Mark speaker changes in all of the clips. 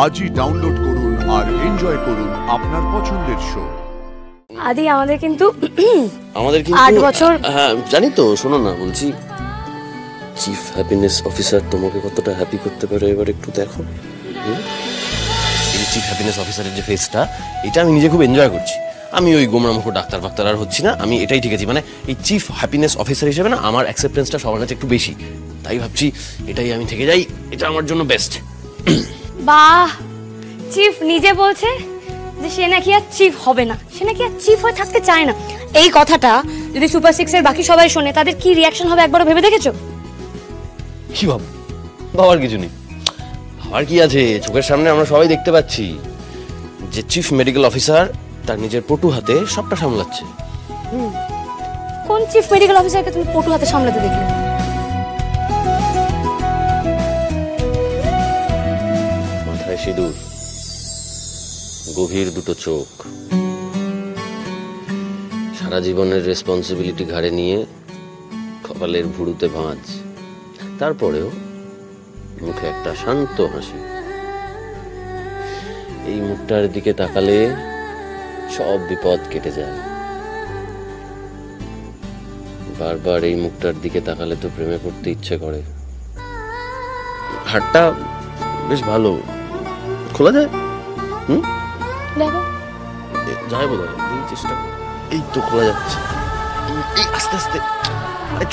Speaker 1: আজই ডাউনলোড করুন আর এনজয় করুন আপনার পছন্দের শো।
Speaker 2: আদি আমাদের কিন্তু
Speaker 3: 8 বছর। হ্যাঁ জানি তো, শোনো না, বলছি চিফ হ্যাপিনেস অফিসার তোমাকে কতটা হ্যাপি করতে পারে এবার একটু দেখো। এই চিফ হ্যাপিনেস অফিসারের যে ফেসটা, এটা আমি নিজে খুব এনজয় করছি। আমি ওই গোমরামুখ ডাক্তার ফাক্তার আর হচ্ছি না, আমি এটাই ঠিক আছি। মানে এই চিফ হ্যাপিনেস অফিসার হিসেবে না আমার অ্যাকসেপ্টেন্সটা সবার কাছে একটু বেশি, তাই ভাবছি এটাই আমি থেকে যাই, এটা আমার জন্য বেস্ট।
Speaker 2: বাহ, চিফ নিজে বলছে যে সে নাকি আর চিফ হবে না, সে নাকি আর চিফ হয়ে থাকতে চায় না। এই কথাটা যদি সুপার 6 এর বাকি সবাই শোনে, তাদের কি রিয়াকশন হবে একবারও ভেবে দেখেছো?
Speaker 3: কি ভাবো? ভাবার কিছু নেই। ভাবার কি আছে, চোখের সামনে আমরা সবাই দেখতে পাচ্ছি যে চিফ মেডিকেল অফিসার তার নিজের পটু হাতে সবটা সামলাচ্ছে।
Speaker 2: কোন চিফ মেডিকেল অফিসারকে তুমি পটু হাতে সামলাতে দেখলে?
Speaker 3: মাথায় সিঁদুর, গভীর দুটো চোখ, সারা জীবনের রেসপন্সিবিলিটি ঘাড়ে নিয়ে কপালের ভুরুতে ভাঁজ, তারপরেও মুখে একটা শান্ত হাসি। এই মুখটার দিকে তাকালে সব বিপদ কেটে যায়। বারবার এই মুখটার দিকে তাকালে তো প্রেমে পড়তে ইচ্ছে করে। হাতটা বেশ ভালো, খোলা যায়?
Speaker 2: দেখো
Speaker 3: যাই বোধ হয়, চেষ্টা করি। এই তো খোলা যাচ্ছে, এই আস্তে আস্তে।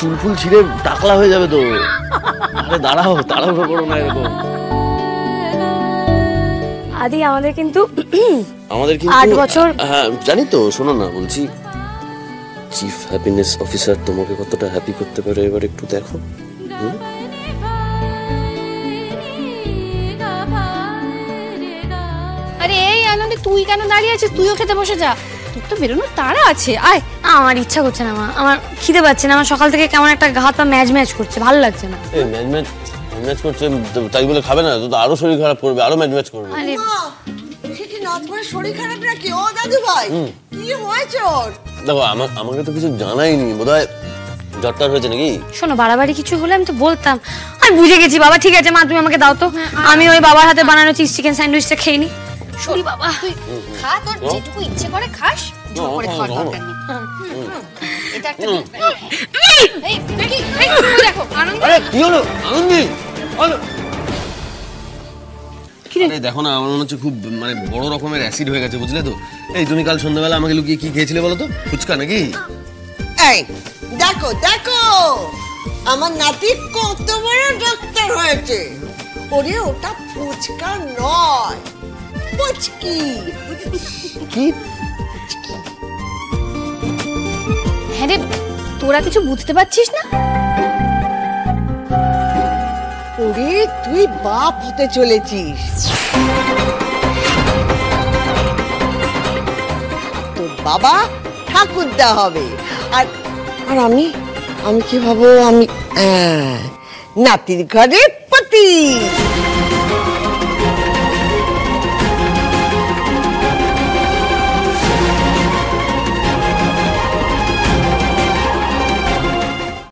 Speaker 3: চুল ফুল ছিঁড়ে টাকলা হয়ে যাবে তো। আরে দাঁড়াও, তাড়াহুড়ো করো না এরকম।
Speaker 2: আদি আমাদের কিন্তু
Speaker 3: 8 বছর। হ্যাঁ জানি তো, শোনো না, বলছি চিফ হ্যাপিনেস অফিসার তোমাকে কতটা হ্যাপি করতে পারে এবার একটু দেখো।
Speaker 2: আরে এই আনন্দে তুই কেন দাঁড়িয়ে আছিস? তুইও খেতে বসে যা, তোর তো বেরোনোর তাড়া আছে। আয়। আমার ইচ্ছা করছে না মা, আমার খিদে পাচ্ছে না, আমার সকাল থেকে কেমন একটা হাত পা ম্যাচ ম্যাচ করছে, ভালো লাগছে না।
Speaker 3: এই ম্যাচ ম্যাচ করছে তাই বলে খাবে না তো, আরো শরীর খারাপ করবে, আরো ম্যাচ ম্যাচ করবে।
Speaker 2: আরে
Speaker 4: কি নাচ করে শরীর খারাপ নাকি? ও দাদু ভাই, কি হয়েছে ওর?
Speaker 3: দেখো আমাকে তো কিছু জানাইনি, বোধহয় জ্বরটার হয়েছে নাকি।
Speaker 2: শোনো, বাড়াবাড়ি কিছু হলে আমি তো বলতাম। আমি বুঝে গেছি বাবা, ঠিক আছে মা, তুমি আমাকে দাও তো, আমি ওই বাবার হাতে বানানো চিজ চিকেন স্যান্ডউইচটা খেয়ে নি। সরি বাবা, তুই খা, তোর যেটুকু ইচ্ছে করে খাস, জোর করে খাওয়ার দরকার নেই। এটা একটা এই দেখো আনন্দ।
Speaker 3: আরে কি হলো আনন্দি? আরে দেখো না, আমার মনে হচ্ছে খুব মানে বড় রকমের অ্যাসিড হয়ে গেছে, বুঝলে তো। এই তুমি কাল সন্ধ্যাবেলা আমাকে লুকিয়ে কি খেয়েছিলে বলো তো? ফুচকা নাকি?
Speaker 4: এই দেখো দেখো, আমার নাতি কত বড় ডাক্তার হয়েছে। ওরে ওটা ফুচকা নয়, পুচকি।
Speaker 3: কি?
Speaker 2: হ্যাঁ রে, তোরা কিছু বুঝতে পারছিস না?
Speaker 4: ওরে তুই বাপ হতে চলেছিস, তোর বাবা ঠাকুরদা হবে। আর আর আমি কি ভাবো, আমি নাতির ঘরে পতি।